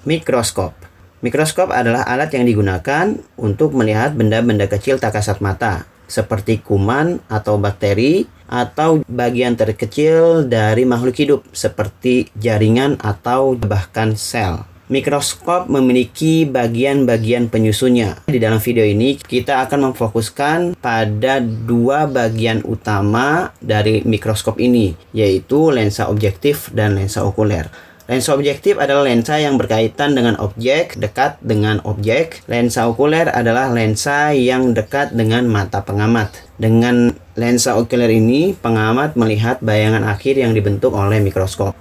Mikroskop. Mikroskop adalah alat yang digunakan untuk melihat benda-benda kecil tak kasat mata, seperti kuman atau bakteri, atau bagian terkecil dari makhluk hidup, seperti jaringan atau bahkan sel. Mikroskop memiliki bagian-bagian penyusunnya. Di dalam video ini, kita akan memfokuskan pada dua bagian utama dari mikroskop ini, yaitu lensa objektif dan lensa okuler. Lensa objektif adalah lensa yang berkaitan dengan objek, dekat dengan objek. Lensa okuler adalah lensa yang dekat dengan mata pengamat. Dengan lensa okuler ini, pengamat melihat bayangan akhir yang dibentuk oleh mikroskop.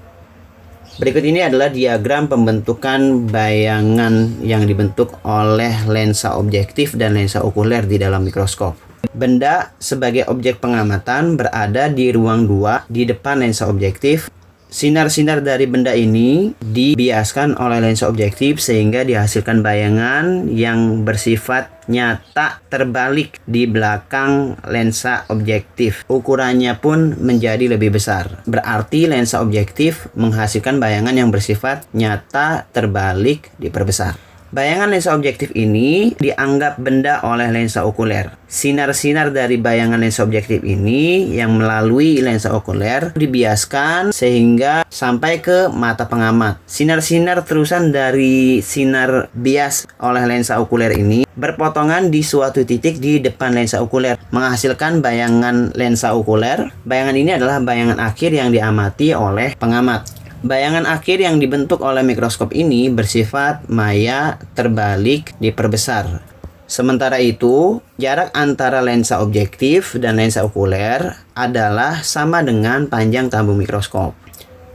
Berikut ini adalah diagram pembentukan bayangan yang dibentuk oleh lensa objektif dan lensa okuler di dalam mikroskop. Benda sebagai objek pengamatan berada di ruang 2 di depan lensa objektif. Sinar-sinar dari benda ini dibiaskan oleh lensa objektif sehingga dihasilkan bayangan yang bersifat nyata terbalik di belakang lensa objektif. Ukurannya pun menjadi lebih besar. Berarti lensa objektif menghasilkan bayangan yang bersifat nyata terbalik diperbesar. Bayangan lensa objektif ini dianggap benda oleh lensa okuler. Sinar-sinar dari bayangan lensa objektif ini yang melalui lensa okuler dibiaskan sehingga sampai ke mata pengamat. Sinar-sinar terusan dari sinar bias oleh lensa okuler ini berpotongan di suatu titik di depan lensa okuler, menghasilkan bayangan lensa okuler. Bayangan ini adalah bayangan akhir yang diamati oleh pengamat. Bayangan akhir yang dibentuk oleh mikroskop ini bersifat maya terbalik diperbesar. Sementara itu, jarak antara lensa objektif dan lensa okuler adalah sama dengan panjang tabung mikroskop.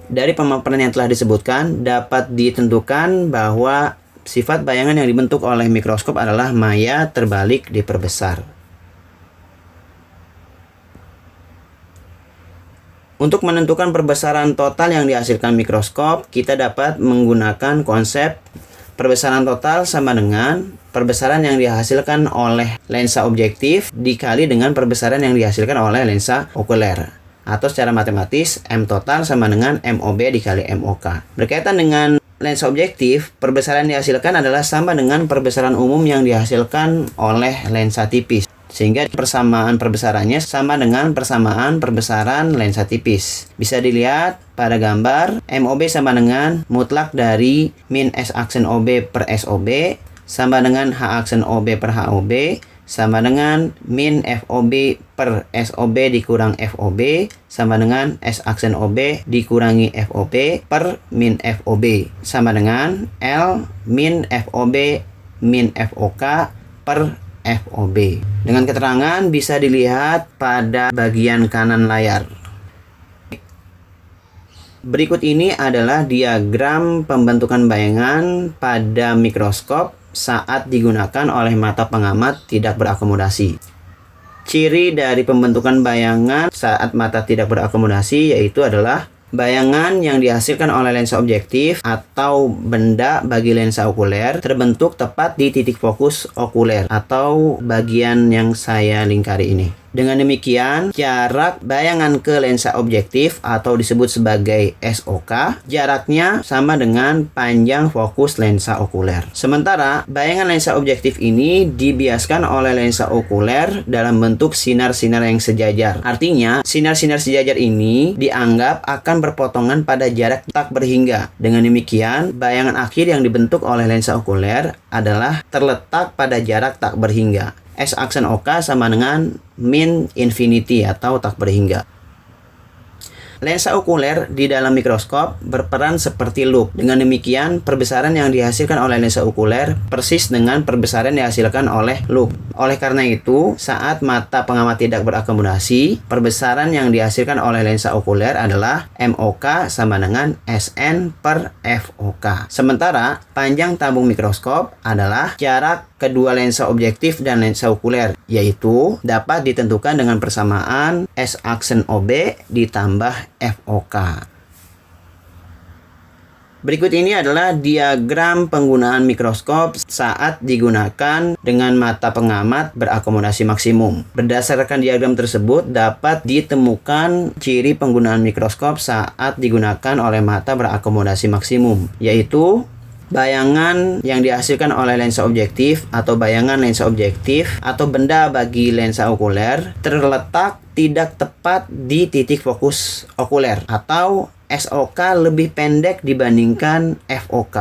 Dari pemaparan yang telah disebutkan, dapat ditentukan bahwa sifat bayangan yang dibentuk oleh mikroskop adalah maya terbalik diperbesar. Untuk menentukan perbesaran total yang dihasilkan mikroskop, kita dapat menggunakan konsep perbesaran total sama dengan perbesaran yang dihasilkan oleh lensa objektif dikali dengan perbesaran yang dihasilkan oleh lensa okuler. Atau secara matematis, M total sama dengan MOB dikali MOK. Berkaitan dengan lensa objektif, perbesaran yang dihasilkan adalah sama dengan perbesaran umum yang dihasilkan oleh lensa tipis. Sehingga persamaan perbesarannya sama dengan persamaan perbesaran lensa tipis. Bisa dilihat pada gambar, MOB sama dengan mutlak dari min S aksen OB per SOB sama dengan H aksen OB per HOB sama dengan min FOB per SOB dikurang FOB sama dengan S aksen OB dikurangi FOB per min FOB sama dengan L min FOB min FOK per FOB. Dengan keterangan bisa dilihat pada bagian kanan layar. Berikut ini adalah diagram pembentukan bayangan pada mikroskop saat digunakan oleh mata pengamat tidak berakomodasi. Ciri dari pembentukan bayangan saat mata tidak berakomodasi yaitu adalah bayangan yang dihasilkan oleh lensa objektif atau benda bagi lensa okuler terbentuk tepat di titik fokus okuler atau bagian yang saya lingkari ini. Dengan demikian, jarak bayangan ke lensa objektif atau disebut sebagai SOK, jaraknya sama dengan panjang fokus lensa okuler. Sementara, bayangan lensa objektif ini dibiaskan oleh lensa okuler dalam bentuk sinar-sinar yang sejajar. Artinya, sinar-sinar sejajar ini dianggap akan berpotongan pada jarak tak berhingga. Dengan demikian, bayangan akhir yang dibentuk oleh lensa okuler adalah terletak pada jarak tak berhingga. S aksen OK sama dengan min infinity atau tak berhingga. Lensa okuler di dalam mikroskop berperan seperti loop. Dengan demikian, perbesaran yang dihasilkan oleh lensa okuler persis dengan perbesaran yang dihasilkan oleh loop. Oleh karena itu, saat mata pengamat tidak berakomodasi, perbesaran yang dihasilkan oleh lensa okuler adalah MOK sama dengan SN per FOK. Sementara, panjang tabung mikroskop adalah jarak kedua lensa objektif dan lensa okuler, yaitu dapat ditentukan dengan persamaan S aksen OB ditambah FOK. Berikut ini adalah diagram penggunaan mikroskop saat digunakan dengan mata pengamat berakomodasi maksimum. Berdasarkan diagram tersebut dapat ditemukan ciri penggunaan mikroskop saat digunakan oleh mata berakomodasi maksimum, yaitu Bayangan yang dihasilkan oleh lensa objektif atau bayangan lensa objektif atau benda bagi lensa okuler terletak tidak tepat di titik fokus okuler atau SOK lebih pendek dibandingkan FOK.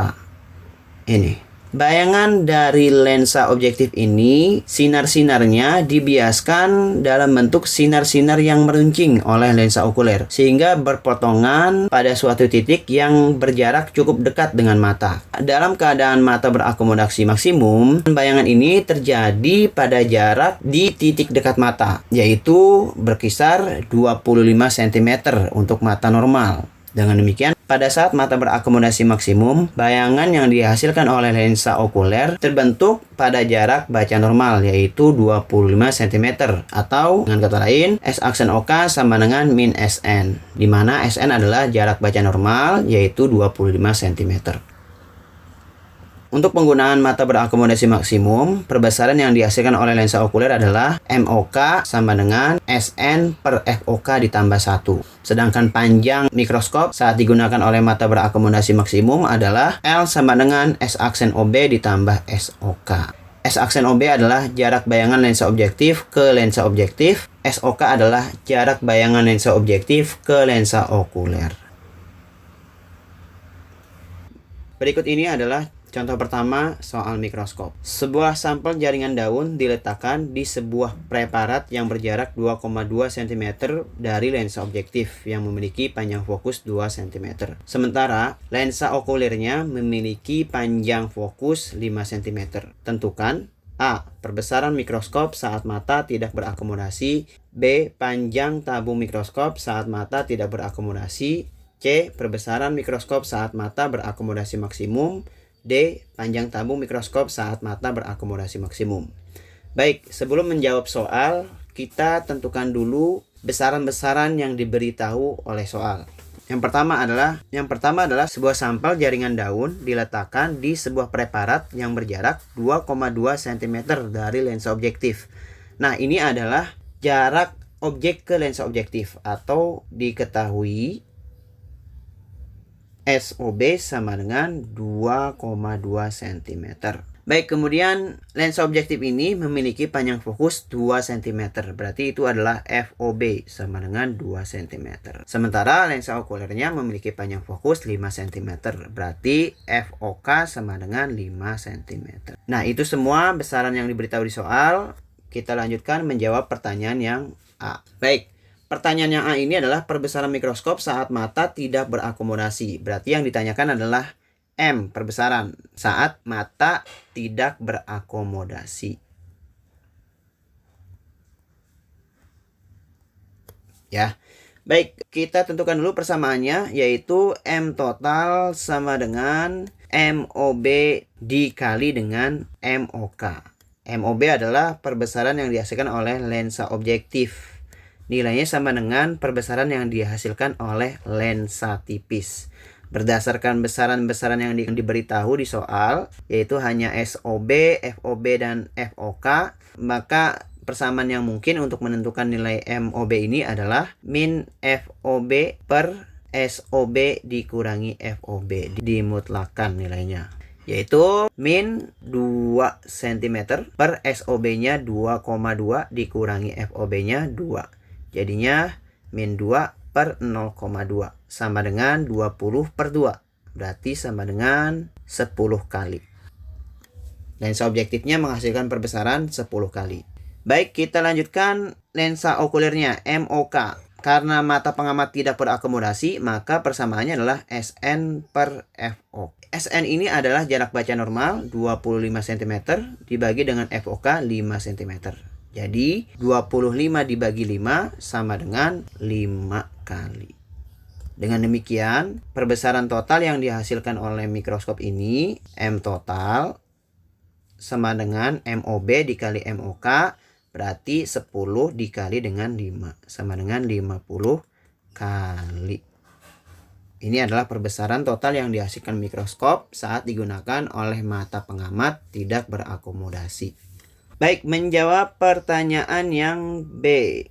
Ini. Bayangan dari lensa objektif ini, sinar-sinarnya dibiaskan dalam bentuk sinar-sinar yang meruncing oleh lensa okuler, sehingga berpotongan pada suatu titik yang berjarak cukup dekat dengan mata. Dalam keadaan mata berakomodasi maksimum, bayangan ini terjadi pada jarak di titik dekat mata, yaitu berkisar 25 cm untuk mata normal. Dengan demikian, pada saat mata berakomodasi maksimum, bayangan yang dihasilkan oleh lensa okuler terbentuk pada jarak baca normal, yaitu 25 cm. Atau dengan kata lain, S aksen OK sama dengan min SN, di mana SN adalah jarak baca normal, yaitu 25 cm. Untuk penggunaan mata berakomodasi maksimum, perbesaran yang dihasilkan oleh lensa okuler adalah MOK sama dengan SN per FOK ditambah 1. Sedangkan panjang mikroskop saat digunakan oleh mata berakomodasi maksimum adalah L sama dengan S aksen OB ditambah SOK. S aksen OB adalah jarak bayangan lensa objektif ke lensa objektif. SOK adalah jarak bayangan lensa objektif ke lensa okuler. Berikut ini adalah contoh pertama soal mikroskop. Sebuah sampel jaringan daun diletakkan di sebuah preparat yang berjarak 2,2 cm dari lensa objektif yang memiliki panjang fokus 2 cm. Sementara lensa okulernya memiliki panjang fokus 5 cm. Tentukan A. Perbesaran mikroskop saat mata tidak berakomodasi. B. Panjang tabung mikroskop saat mata tidak berakomodasi. C. Perbesaran mikroskop saat mata berakomodasi maksimum. D. Panjang tabung mikroskop saat mata berakomodasi maksimum. Baik, sebelum menjawab soal, kita tentukan dulu besaran-besaran yang diberitahu oleh soal. Yang pertama adalah sebuah sampel jaringan daun diletakkan di sebuah preparat yang berjarak 2,2 cm dari lensa objektif. Nah, ini adalah jarak objek ke lensa objektif atau diketahui SOB sama dengan 2,2 cm. Baik, kemudian lensa objektif ini memiliki panjang fokus 2 cm. Berarti itu adalah FOB sama dengan 2 cm. Sementara lensa okulernya memiliki panjang fokus 5 cm. Berarti FOK sama dengan 5 cm. Nah, itu semua besaran yang diberitahu di soal. Kita lanjutkan menjawab pertanyaan yang A. Baik. Pertanyaan yang A ini adalah perbesaran mikroskop saat mata tidak berakomodasi. Berarti yang ditanyakan adalah M, perbesaran saat mata tidak berakomodasi. Ya. Baik, kita tentukan dulu persamaannya, yaitu M total sama dengan MOB dikali dengan MOK. MOB adalah perbesaran yang dihasilkan oleh lensa objektif. Nilainya sama dengan perbesaran yang dihasilkan oleh lensa tipis. Berdasarkan besaran-besaran yang diberitahu di soal, yaitu hanya SOB, FOB, dan FOK, maka persamaan yang mungkin untuk menentukan nilai MOB ini adalah min FOB per SOB dikurangi FOB. Dimutlakan nilainya, yaitu min 2 cm per SOB-nya 2,2 dikurangi FOB-nya 2. Jadinya min 2 per 0,2 sama dengan 20 per 2. Berarti sama dengan 10 kali. Lensa objektifnya menghasilkan perbesaran 10 kali. Baik, kita lanjutkan lensa okulernya MOK. Karena mata pengamat tidak berakomodasi, maka persamaannya adalah SN per FO. SN ini adalah jarak baca normal 25 cm dibagi dengan FOK 5 cm. Jadi 25 dibagi 5 sama dengan 5 kali. Dengan demikian, perbesaran total yang dihasilkan oleh mikroskop ini, M total sama dengan MOB dikali MOK, berarti 10 dikali dengan 5 sama dengan 50 kali. Ini adalah perbesaran total yang dihasilkan mikroskop saat digunakan oleh mata pengamat tidak berakomodasi. Baik, menjawab pertanyaan yang B.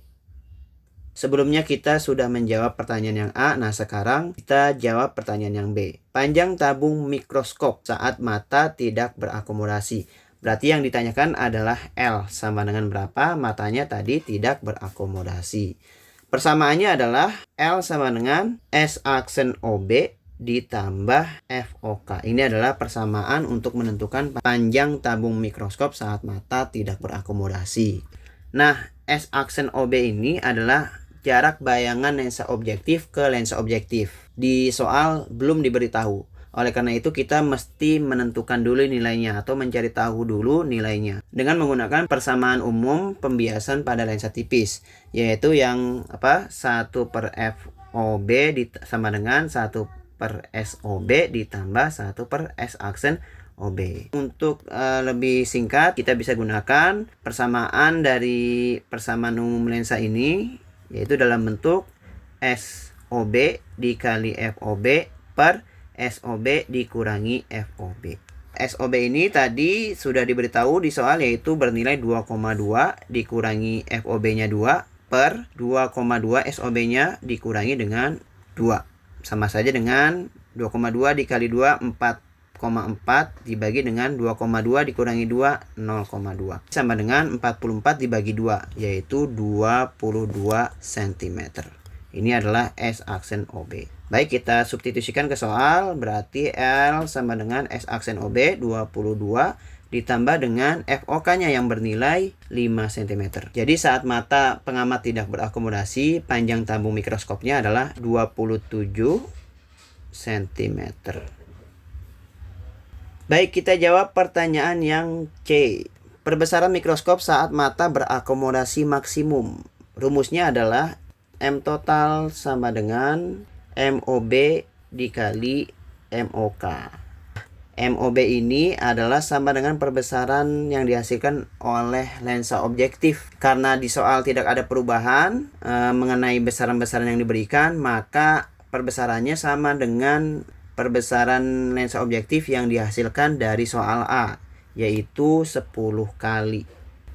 Sebelumnya kita sudah menjawab pertanyaan yang A, nah sekarang kita jawab pertanyaan yang B. Panjang tabung mikroskop saat mata tidak berakomodasi. Berarti yang ditanyakan adalah L sama dengan berapa, matanya tadi tidak berakomodasi. Persamaannya adalah L sama dengan S aksen OB ditambah FOK. Ini adalah persamaan untuk menentukan panjang tabung mikroskop saat mata tidak berakomodasi. Nah, S aksen OB ini adalah jarak bayangan lensa objektif ke lensa objektif. Di soal belum diberitahu. Oleh karena itu kita mesti menentukan dulu nilainya atau mencari tahu dulu nilainya dengan menggunakan persamaan umum pembiasan pada lensa tipis, yaitu yang 1/FOB sama dengan 1/SOB ditambah 1/S aksen OB. Untuk lebih singkat kita bisa gunakan persamaan dari persamaan umum lensa ini, yaitu dalam bentuk SOB dikali FOB per SOB dikurangi FOB. SOB ini tadi sudah diberitahu di soal, yaitu bernilai 2,2 dikurangi FOB-nya 2 per 2,2 SOB-nya dikurangi dengan 2. Sama saja dengan 2,2 dikali 2, 4,4 dibagi dengan 2,2 dikurangi 2, 0,2. Sama dengan 44 dibagi 2, yaitu 22 cm. Ini adalah S aksen OB. Baik, kita substitusikan ke soal. Berarti L sama dengan S aksen OB 22 ditambah dengan FOK-nya yang bernilai 5 cm. Jadi saat mata pengamat tidak berakomodasi, panjang tabung mikroskopnya adalah 27 cm. Baik, kita jawab pertanyaan yang C. Perbesaran mikroskop saat mata berakomodasi maksimum. Rumusnya adalah M total sama dengan MOB dikali MOK. MOB ini adalah sama dengan perbesaran yang dihasilkan oleh lensa objektif. Karena di soal tidak ada perubahan mengenai besaran-besaran yang diberikan, maka perbesarannya sama dengan perbesaran lensa objektif yang dihasilkan dari soal A, yaitu 10 kali.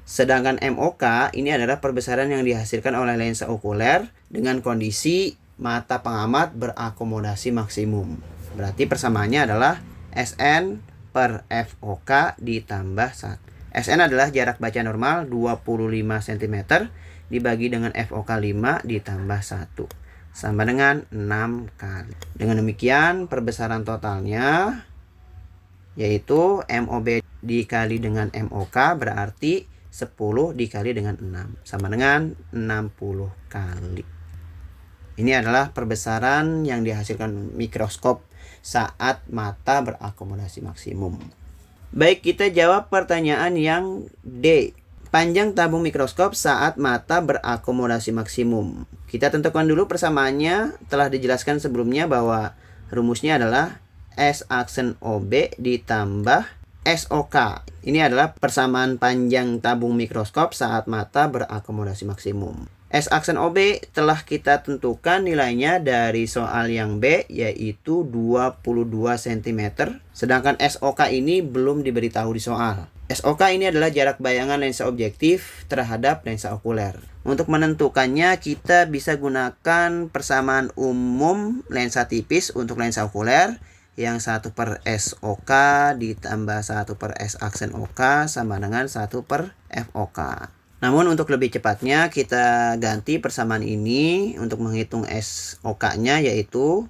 Sedangkan MOK ini adalah perbesaran yang dihasilkan oleh lensa okuler dengan kondisi mata pengamat berakomodasi maksimum. Berarti persamaannya adalah SN per FOK ditambah 1. SN adalah jarak baca normal 25 cm dibagi dengan FOK 5 ditambah 1. Sama dengan 6 kali. Dengan demikian perbesaran totalnya yaitu MOB dikali dengan MOK berarti 10 dikali dengan 6 sama dengan 60 kali. Ini adalah perbesaran yang dihasilkan mikroskop saat mata berakomodasi maksimum. Baik, kita jawab pertanyaan yang D. Panjang tabung mikroskop saat mata berakomodasi maksimum. Kita tentukan dulu persamaannya. Telah dijelaskan sebelumnya bahwa rumusnya adalah S aksen OB ditambah SOK. Ini adalah persamaan panjang tabung mikroskop saat mata berakomodasi maksimum. S aksen OB telah kita tentukan nilainya dari soal yang B, yaitu 22 cm. Sedangkan SOK ini belum diberitahu di soal. SOK ini adalah jarak bayangan lensa objektif terhadap lensa okuler. Untuk menentukannya kita bisa gunakan persamaan umum lensa tipis untuk lensa okuler, yang 1/SOK ditambah 1/S aksen OK sama dengan 1/FOK. Namun untuk lebih cepatnya kita ganti persamaan ini untuk menghitung SOK-nya yaitu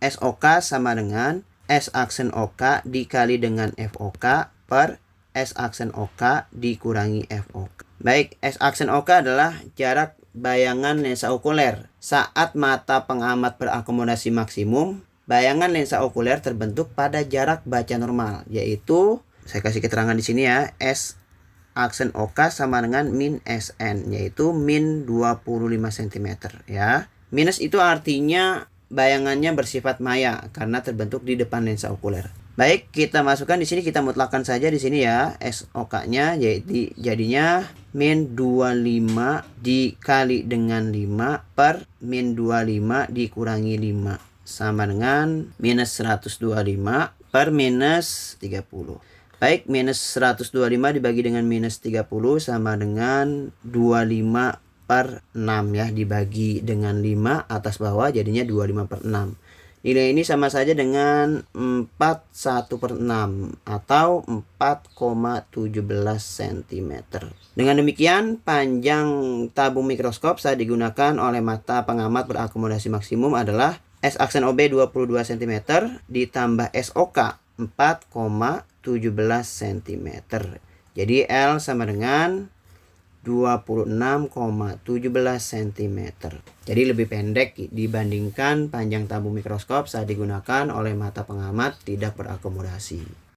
SOK sama dengan S aksen OK dikali dengan FOK per S aksen OK dikurangi FOK. Baik, S aksen OK adalah jarak bayangan lensa okuler. Saat mata pengamat berakomodasi maksimum, bayangan lensa okuler terbentuk pada jarak baca normal, yaitu saya kasih keterangan di sini ya, S aksen OK sama dengan min SN, yaitu min 25 cm ya. Minus itu artinya bayangannya bersifat maya karena terbentuk di depan lensa okuler. Baik, kita masukkan di sini, kita mutlakkan saja di sini ya SOK-nya, yaitu jadinya min 25 dikali dengan 5 per min 25 dikurangi 5 sama dengan minus 125 per minus 30. Baik, minus 125 dibagi dengan minus 30 sama dengan 25 25/6 ya, dibagi dengan 5 atas bawah jadinya 25/6. Nilai ini sama saja dengan 41/6 atau 4,17 cm. Dengan demikian, panjang tabung mikroskop saat digunakan oleh mata pengamat berakomodasi maksimum adalah S aksen OB 22 cm ditambah SOK 4,17 cm. Jadi L sama dengan 26,17 cm. Jadi lebih pendek dibandingkan panjang tabung mikroskop saat digunakan oleh mata pengamat tidak berakomodasi.